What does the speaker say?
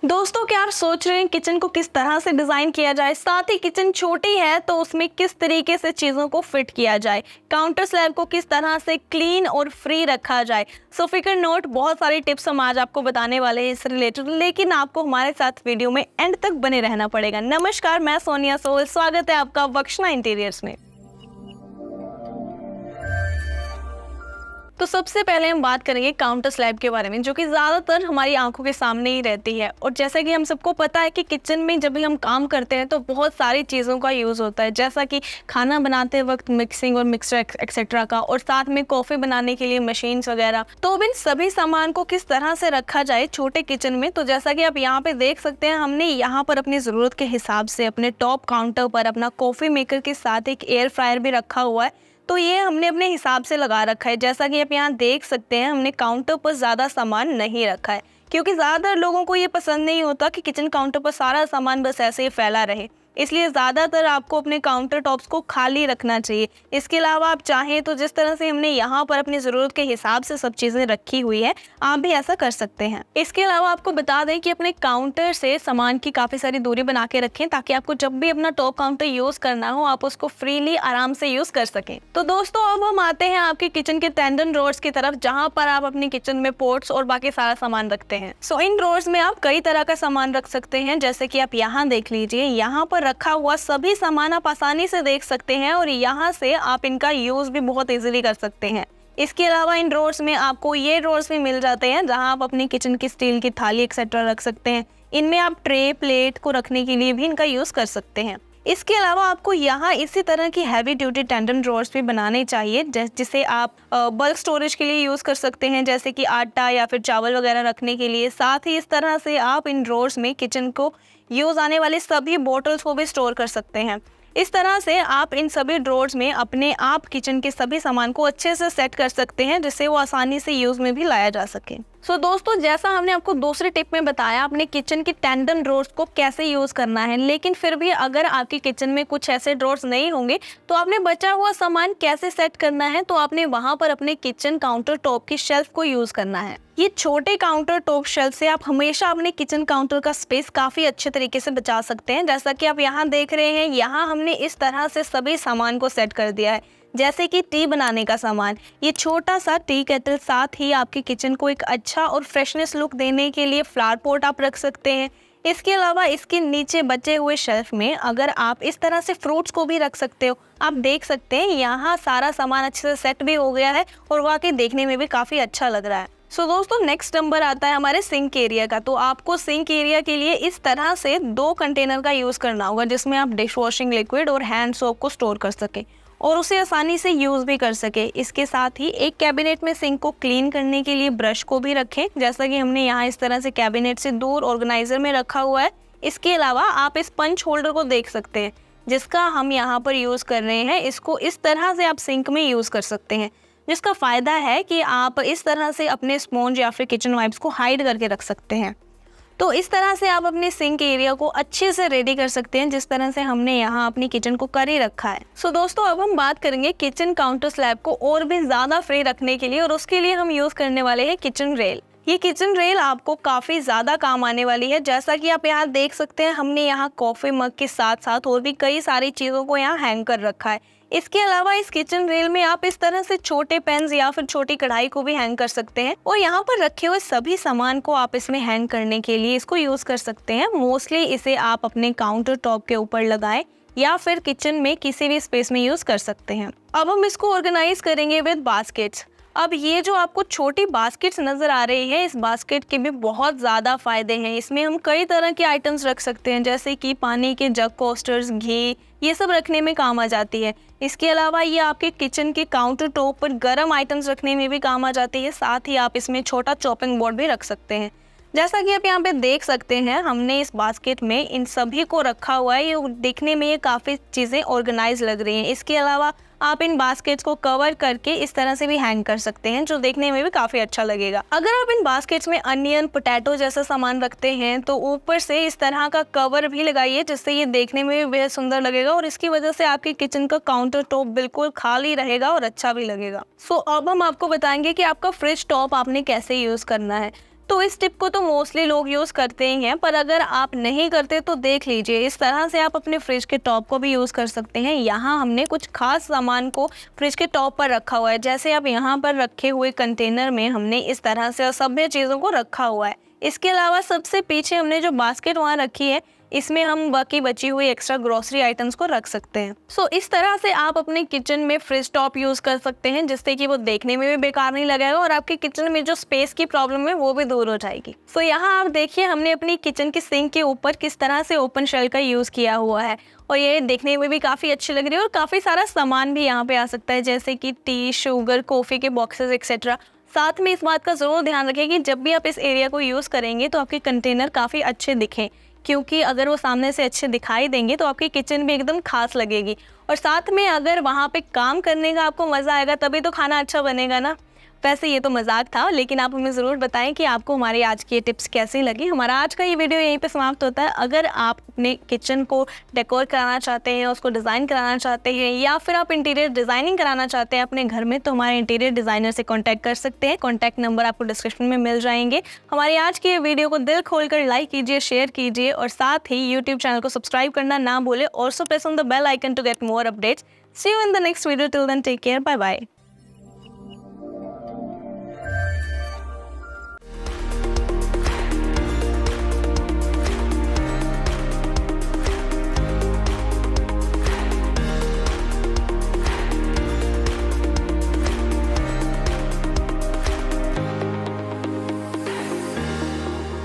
दोस्तों, क्या आप सोच रहे हैं किचन को किस तरह से डिज़ाइन किया जाए? साथ ही किचन छोटी है तो उसमें किस तरीके से चीज़ों को फिट किया जाए? काउंटर स्लैब को किस तरह से क्लीन और फ्री रखा जाए? सो फिकर नोट, बहुत सारी टिप्स हम आज आपको बताने वाले हैं इस रिलेटेड, लेकिन आपको हमारे साथ वीडियो में एंड तक बने रहना पड़ेगा। नमस्कार, मैं सोनिया सोल, स्वागत है आपका वक्षना इंटीरियर्स में। तो सबसे पहले हम बात करेंगे काउंटर स्लैब के बारे में, जो कि ज़्यादातर हमारी आंखों के सामने ही रहती है। और जैसा कि हम सबको पता है कि किचन में जब भी हम काम करते हैं तो बहुत सारी चीज़ों का यूज़ होता है, जैसा कि खाना बनाते वक्त मिक्सिंग और मिक्सर एक्सेट्रा का, और साथ में कॉफ़ी बनाने के लिए मशीन्स वगैरह। तो अब इन सभी सामान को किस तरह से रखा जाए छोटे किचन में, तो जैसा कि आप यहाँ पे देख सकते हैं, हमने यहाँ पर अपनी ज़रूरत के हिसाब से अपने टॉप काउंटर पर अपना कॉफ़ी मेकर के साथ एक एयर फ्रायर भी रखा हुआ है। तो ये हमने अपने हिसाब से लगा रखा है। जैसा कि आप यहाँ देख सकते हैं, हमने काउंटर पर ज़्यादा सामान नहीं रखा है, क्योंकि ज़्यादातर लोगों को ये पसंद नहीं होता कि किचन काउंटर पर सारा सामान बस ऐसे ही फैला रहे। इसलिए ज़्यादातर आपको अपने काउंटर टॉप्स को खाली रखना चाहिए। इसके अलावा आप चाहें तो जिस तरह से हमने यहाँ पर अपनी ज़रूरत के हिसाब से सब चीज़ें रखी हुई है, आप भी ऐसा कर सकते हैं। इसके अलावा आपको बता दें कि अपने काउंटर से सामान की काफ़ी सारी दूरी बना के रखें, ताकि आपको जब भी अपना टॉप काउंटर यूज़ करना हो, आप उसको फ्रीली आराम से यूज़ कर सकें। तो दोस्तों, अब हम आते हैं आपके किचन के टेंडन ड्रॉर्स की तरफ, जहाँ पर आप अपनी किचन में पोट्स और बाकी सारा सामान रखते हैं। सो इन ड्रॉर्स में आप कई तरह का सामान रख सकते हैं, जैसे कि आप यहाँ देख लीजिए। यहाँ पर रखा हुआ सभी सामान आप आसानी से देख सकते हैं, और यहाँ से आप इनका यूज़ भी बहुत इजीली कर सकते हैं। इसके अलावा इन ड्रॉर्स में आपको ये ड्रॉर्स भी मिल जाते हैं, जहाँ आप अपनी किचन की स्टील की थाली एक्सेट्रा रख सकते हैं। इनमें आप ट्रे प्लेट को रखने के लिए भी इनका यूज़ कर सकते हैं। इसके अलावा आपको यहाँ इसी तरह की हैवी ड्यूटी टेंडन ड्रॉर्स भी बनाने चाहिए, जिसे आप बल्क स्टोरेज के लिए यूज़ कर सकते हैं, जैसे कि आटा या फिर चावल वगैरह रखने के लिए। साथ ही इस तरह से आप इन ड्रॉर्स में किचन को यूज़ आने वाले सभी बॉटल्स को भी स्टोर कर सकते हैं। इस तरह से आप इन सभी ड्रॉर्स में अपने आप किचन के सभी सामान को अच्छे से सेट कर सकते हैं, जिससे वो आसानी से यूज़ में भी लाया जा सके। सो दोस्तों, जैसा हमने आपको दूसरे टिप में बताया अपने किचन के टेंडन ड्रॉर्स को कैसे यूज़ करना है, लेकिन फिर भी अगर आपकी किचन में कुछ ऐसे ड्रॉर्स नहीं होंगे तो आपने बचा हुआ सामान कैसे सेट करना है, तो आपने वहाँ पर अपने किचन काउंटर टॉप की शेल्फ को यूज़ करना है। ये छोटे काउंटर टॉप शेल्फ से आप हमेशा अपने किचन काउंटर का स्पेस काफ़ी अच्छे तरीके से बचा सकते हैं। जैसा कि आप यहाँ देख रहे हैं, यहाँ हमने इस तरह से सभी सामान को सेट कर दिया है, जैसे कि टी बनाने का सामान, ये छोटा सा टी केटल। साथ ही आपके किचन को एक अच्छा और फ्रेशनेस लुक देने के लिए फ्लावर पॉट आप रख सकते हैं। इसके अलावा इसके नीचे बचे हुए शेल्फ में अगर आप इस तरह से फ्रूट्स को भी रख सकते हो। आप देख सकते हैं यहाँ सारा सामान अच्छे से सेट भी हो गया है, और वाकई देखने में भी काफ़ी अच्छा लग रहा है। सो दोस्तों, नेक्स्ट नंबर आता है हमारे सिंक एरिया का। तो आपको सिंक एरिया के लिए इस तरह से 2 कंटेनर का यूज़ करना होगा, जिसमें आप डिश वॉशिंग लिक्विड और हैंड सोप को स्टोर कर सकें और उसे आसानी से यूज़ भी कर सके। इसके साथ ही एक कैबिनेट में सिंक को क्लीन करने के लिए ब्रश को भी रखें, जैसा कि हमने यहाँ इस तरह से कैबिनेट से दूर ऑर्गेनाइजर में रखा हुआ है। इसके अलावा आप इस पंच होल्डर को देख सकते हैं, जिसका हम यहाँ पर यूज़ कर रहे हैं। इसको इस तरह से आप सिंक में यूज़ कर सकते हैं, जिसका फ़ायदा है कि आप इस तरह से अपने स्पॉन्ज या फिर किचन वाइप्स को हाइड करके रख सकते हैं। तो इस तरह से आप अपने सिंक एरिया को अच्छे से रेडी कर सकते हैं, जिस तरह से हमने यहाँ अपनी किचन को कर ही रखा है। सो दोस्तों, अब हम बात करेंगे किचन काउंटर स्लैब को और भी ज़्यादा फ्री रखने के लिए, और उसके लिए हम यूज़ करने वाले हैं किचन रेल। ये किचन रेल आपको काफ़ी ज़्यादा काम आने वाली है। जैसा कि आप यहाँ देख सकते हैं, हमने यहाँ कॉफ़ी मग के साथ साथ और भी कई सारी चीज़ों को यहाँ हैंग कर रखा है। इसके अलावा इस किचन रेल में आप इस तरह से छोटे पेन्स या फिर छोटी कढ़ाई को भी हैंग कर सकते हैं, और यहाँ पर रखे हुए सभी सामान को आप इसमें हैंग करने के लिए इसको यूज़ कर सकते हैं। मोस्टली इसे आप अपने काउंटर टॉप के ऊपर लगाएं या फिर किचन में किसी भी स्पेस में यूज़ कर सकते हैं। अब हम इसको ऑर्गेनाइज करेंगे विद बास्केट्स। अब ये जो आपको छोटी बास्केट्स नज़र आ रही है, इस बास्केट के भी बहुत ज़्यादा फ़ायदे हैं। इसमें हम कई तरह के आइटम्स रख सकते हैं, जैसे कि पानी के जग कोस्टर्स, घी, ये सब रखने में काम आ जाती है। इसके अलावा ये आपके किचन के काउंटर टॉप पर गर्म आइटम्स रखने में भी काम आ जाती है। साथ ही आप इसमें छोटा चॉपिंग बोर्ड भी रख सकते हैं। जैसा कि आप यहाँ पे देख सकते हैं, हमने इस बास्केट में इन सभी को रखा हुआ है। ये दिखने में ये काफ़ी चीज़ें ऑर्गेनाइज लग रही हैं। इसके अलावा आप इन बास्केट्स को कवर करके इस तरह से भी हैंग कर सकते हैं, जो देखने में भी काफ़ी अच्छा लगेगा। अगर आप इन बास्केट्स में अनियन, पोटैटो जैसा सामान रखते हैं, तो ऊपर से इस तरह का कवर भी लगाइए, जिससे ये देखने में भी बेहद सुंदर लगेगा, और इसकी वजह से आपके किचन का काउंटर टॉप बिल्कुल खाली रहेगा और अच्छा भी लगेगा। सो अब हम आपको बताएंगे कि आपका फ्रिज टॉप आपने कैसे यूज़ करना है। तो इस टिप को तो मोस्टली लोग यूज़ करते ही हैं, पर अगर आप नहीं करते तो देख लीजिए, इस तरह से आप अपने फ्रिज के टॉप को भी यूज़ कर सकते हैं। यहाँ हमने कुछ खास सामान को फ्रिज के टॉप पर रखा हुआ है, जैसे अब यहाँ पर रखे हुए कंटेनर में हमने इस तरह से असभ्य चीज़ों को रखा हुआ है। इसके अलावा सबसे पीछे हमने जो बास्केट वहाँ रखी है, इसमें हम बाकी बची हुई एक्स्ट्रा ग्रोसरी आइटम्स को रख सकते हैं। सो इस तरह से आप अपने किचन में फ्रिज टॉप यूज़ कर सकते हैं, जिससे कि वो देखने में भी बेकार नहीं लगेगा और आपके किचन में जो स्पेस की प्रॉब्लम है वो भी दूर हो जाएगी। सो यहाँ आप देखिए हमने अपनी किचन की सिंक के ऊपर किस तरह से ओपन शेल का यूज़ किया हुआ है और ये देखने में भी काफ़ी अच्छी लग रही है और काफ़ी सारा सामान भी यहाँ पे आ सकता है, जैसे कि टी, शुगर, कॉफ़ी के बॉक्सेस एक्सेट्रा। साथ में इस बात का ज़रूर ध्यान रखें कि जब भी आप इस एरिया को यूज़ करेंगे तो आपके कंटेनर काफ़ी अच्छे दिखें, क्योंकि अगर वो सामने से अच्छे दिखाई देंगे तो आपकी किचन भी एकदम खास लगेगी। और साथ में अगर वहाँ पे काम करने का आपको मज़ा आएगा तभी तो खाना अच्छा बनेगा ना। वैसे ये तो मजाक था, लेकिन आप हमें ज़रूर बताएं कि आपको हमारी आज की ये टिप्स कैसी लगी। हमारा आज का ये वीडियो यहीं पे समाप्त होता है। अगर आप अपने किचन को डेकोर कराना चाहते हैं, उसको डिज़ाइन कराना चाहते हैं, या फिर आप इंटीरियर डिज़ाइनिंग कराना चाहते हैं अपने घर में, तो हमारे इंटीरियर डिज़ाइनर से कॉन्टैक्ट कर सकते हैं। कॉन्टैक्ट नंबर आपको डिस्क्रिप्शन में मिल जाएंगे। हमारी आज की ये वीडियो को दिल खोलकर लाइक कीजिए, शेयर कीजिए और साथ ही यूट्यूब चैनल को सब्सक्राइब करना ना भूलें। Also press on the bell icon to get more updates. See you in the next video. Till then, take care. Bye bye.